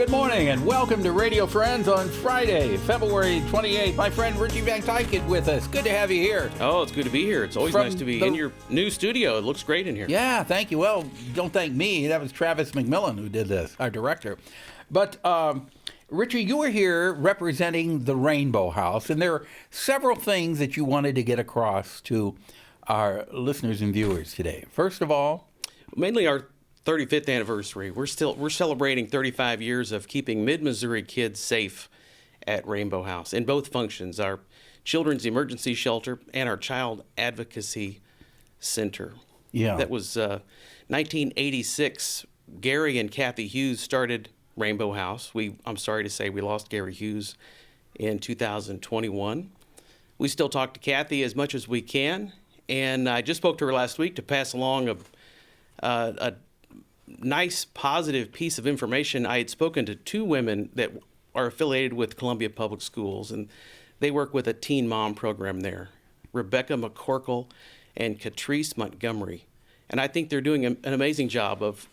Good morning and welcome to Radio Friends on Friday, February 28th. My friend Richie Vanskike is with us. Good to have you here. Oh, it's good to be here. It's always nice to be in your new studio. It looks great in here. Yeah, thank you. Well, don't thank me. That was Travis McMillan who did this, our director. But Richie, you were here representing the Rainbow House, and there are several things that you wanted to get across to our listeners and viewers today. First of all, mainly our 35th anniversary. We're celebrating 35 years of keeping mid-Missouri kids safe at Rainbow House in both functions, our Children's Emergency Shelter and our Child Advocacy Center. Yeah. That was 1986. Gary and Kathy Hughes started Rainbow House. I'm sorry to say we lost Gary Hughes in 2021. We still talk to Kathy as much as we can, and I just spoke to her last week to pass along a nice, positive piece of information. I had spoken to two women that are affiliated with Columbia Public Schools, and they work with a teen mom program there, Rebecca McCorkle and Catrice Montgomery. And I think they're doing an amazing job of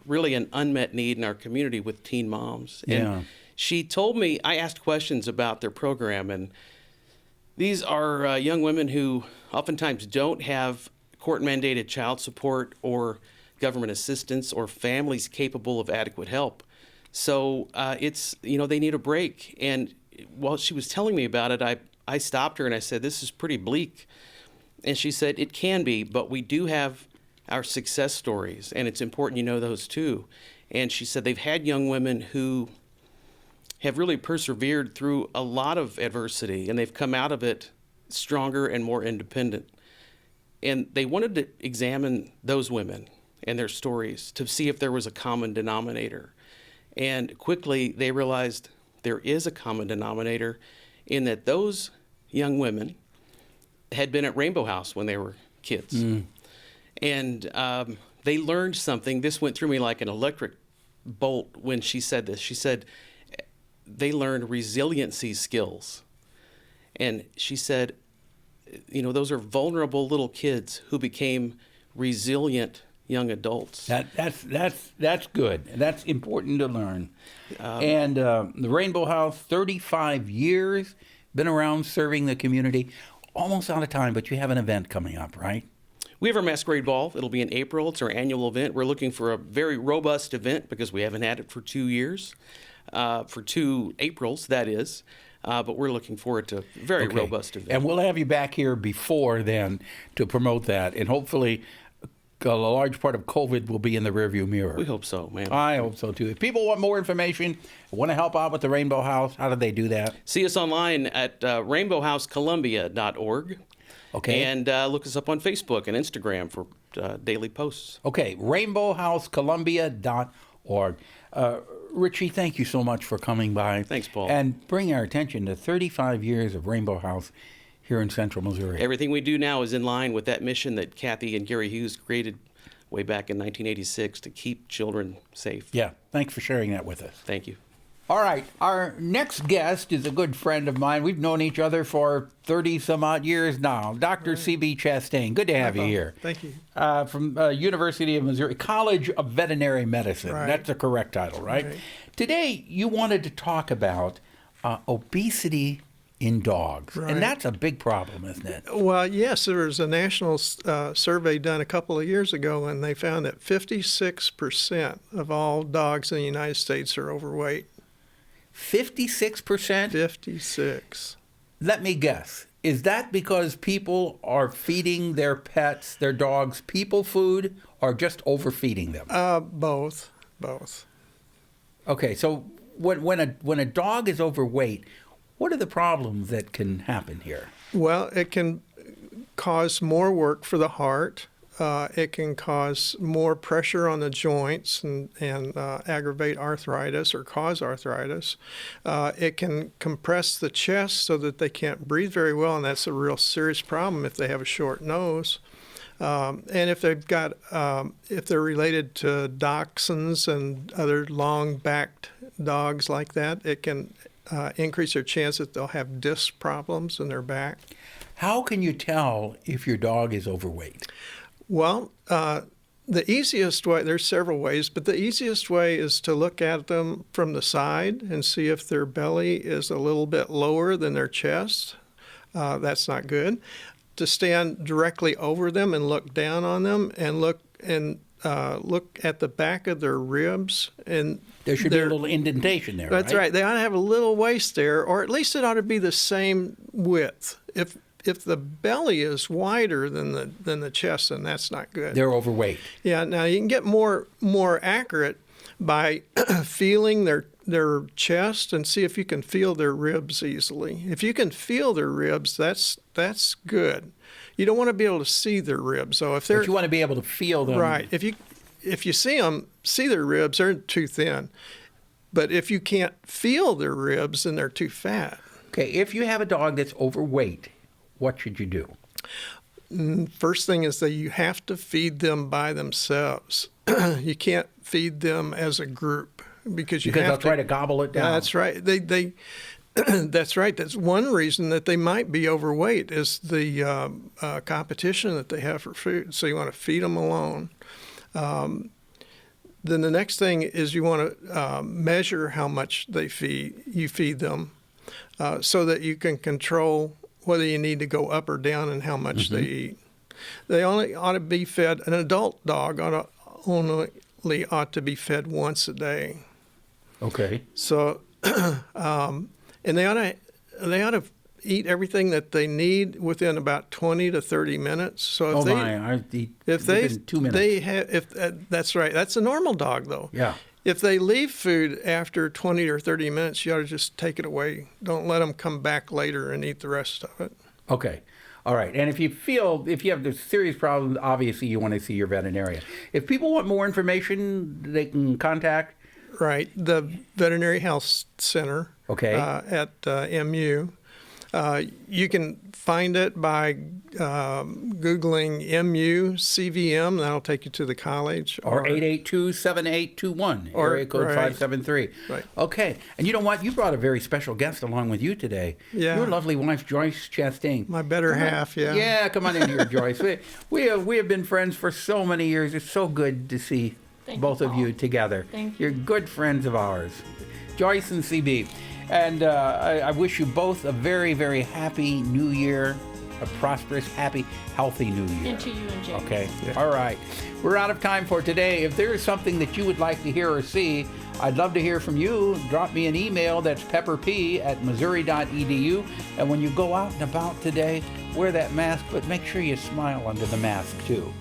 really an unmet need in our community with teen moms. Yeah. And she told me, I asked questions about their program, and these are young women who oftentimes don't have court-mandated child support or government assistance or families capable of adequate help. So they need a break. And while she was telling me about it, I stopped her and I said, this is pretty bleak. And she said, it can be, but we do have our success stories, and it's important you know those too. And she said they've had young women who have really persevered through a lot of adversity, and they've come out of it stronger and more independent. And they wanted to examine those women and their stories to see if there was a common denominator. And quickly they realized there is a common denominator in that those young women had been at Rainbow House when they were kids. And they learned something. This went through me like an electric bolt when she said this. She said they learned resiliency skills. And she said, those are vulnerable little kids who became resilient young adults. That's good. That's important to learn. And the Rainbow House, 35 years, been around serving the community. Almost out of time, but you have an event coming up, right? We have our Masquerade Ball. It'll be in April. It's our annual event. We're looking for a very robust event because we haven't had it for 2 years, for 2 Aprils, that is. But we're looking forward to a very robust event. And we'll have you back here before then to promote that. And hopefully a large part of COVID will be in the rearview mirror. We hope so, man. I hope so, too. If people want more information, want to help out with the Rainbow House, how do they do that? See us online at rainbowhousecolumbia.org. Okay. And look us up on Facebook and Instagram for daily posts. Okay, rainbowhousecolumbia.org. Richie, thank you so much for coming by. Thanks, Paul. And bring our attention to 35 years of Rainbow House here in Central Missouri. Everything we do now is in line with that mission that Kathy and Gary Hughes created way back in 1986 to keep children safe. Yeah, thanks for sharing that with us. Thank you. All right, our next guest is a good friend of mine. We've known each other for 30-some-odd years now. Dr. C.B. Chastain, good to have you here. Thank you. From University of Missouri, College of Veterinary Medicine. Right. That's the correct title, right? Today, you wanted to talk about obesity in dogs. Right. And that's a big problem, isn't it? Well, yes, there was a national survey done a couple of years ago, and they found that 56% of all dogs in the United States are overweight. 56%? 56. Let me guess. Is that because people are feeding their pets, their dogs, people food, or just overfeeding them? Both. Okay, so when a dog is overweight, what are the problems that can happen here? Well, it can cause more work for the heart. It can cause more pressure on the joints and aggravate arthritis or cause arthritis. It can compress the chest so that they can't breathe very well, and that's a real serious problem if they have a short nose. And if they've got, if they're related to dachshunds and other long-backed dogs like that, it can increase their chance that they'll have disc problems in their back. How can you tell if your dog is overweight? Well, the easiest way, there's several ways, but the easiest way is to look at them from the side and see if their belly is a little bit lower than their chest. That's not good. To stand directly over them and look down on them and look at the back of their ribs, and There should be a little indentation there, that's right. They ought to have a little waist there, or at least it ought to be the same width. If the belly is wider than the chest, then that's not good. They're overweight. Yeah. Now you can get more accurate by feeling their chest and see if you can feel their ribs easily. If you can feel their ribs, that's good. You don't want to be able to see their ribs. So if they're But you want to be able to feel them. right, if you see their ribs, they're too thin. But if you can't feel their ribs, then they're too fat. Okay, if you have a dog that's overweight, what should you do? First thing is that you have to feed them by themselves. You can't feed them as a group because They'll try to gobble it down. That's right. They that's right. That's one reason that they might be overweight is the competition that they have for food. So you want to feed them alone. Then the next thing is you want to measure how much you feed them, so that you can control whether you need to go up or down and how much they eat. They only ought to be fed. An adult dog only ought to be fed once a day. Okay. So, and they ought to eat everything that they need within about 20 to 30 minutes. So I eat if within 2 minutes. That's right. That's a normal dog, though. Yeah. If they leave food after 20 or 30 minutes, you ought to just take it away. Don't let them come back later and eat the rest of it. Okay. All right. And if you have this serious problem, obviously you want to see your veterinarian. If people want more information, they can contact? Right. The Veterinary Health Center. Okay. At MU. You can find it by Googling MUCVM. That'll take you to the college. Or 882-7821, area code 573. Right. Okay. And you know what? You brought a very special guest along with you today. Yeah. Your lovely wife, Joyce Chastain. My better half, yeah. Yeah, come on in here, Joyce. We have been friends for so many years. It's so good to see both of you together. Thank you. You're good friends of ours. Joyce and CB. And I wish you both a very, very happy new year, a prosperous, happy, healthy new year. And to you and Jerry. Okay. Yeah. All right. We're out of time for today. If there is something that you would like to hear or see, I'd love to hear from you. Drop me an email. That's pepperp@missouri.edu. And when you go out and about today, wear that mask, but make sure you smile under the mask too.